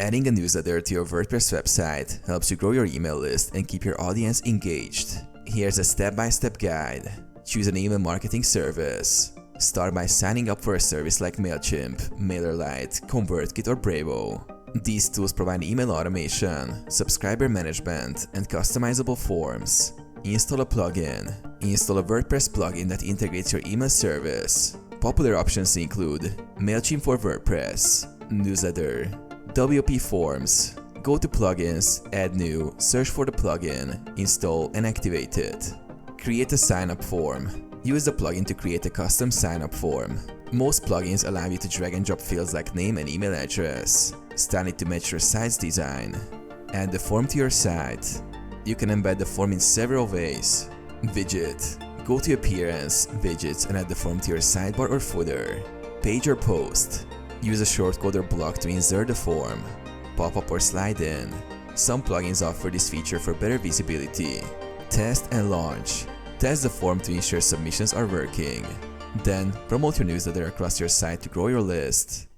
Adding a newsletter to your WordPress website helps you grow your email list and keep your audience engaged. Here's a step-by-step guide. Choose an email marketing service. Start by signing up for a service like MailChimp, MailerLite, ConvertKit, or Bravo. These tools provide email automation, subscriber management, and customizable forms. Install a plugin. Install a WordPress plugin that integrates your email service. Popular options include MailChimp for WordPress, Newsletter, WP Forms. Go to Plugins, Add New, search for the plugin, install, and activate it. Create a sign-up form. Use the plugin to create a custom sign-up form. Most plugins allow you to drag and drop fields like name and email address. Style it to match your site's design. Add the form to your site. You can embed the form in several ways. Widget. Go to Appearance, Widgets, and add the form to your sidebar or footer. Page or post. Use a shortcode or block to insert the form. Pop-up or slide in. Some plugins offer this feature for better visibility. Test and launch. Test the form to ensure submissions are working. Then, promote your newsletter across your site to grow your list.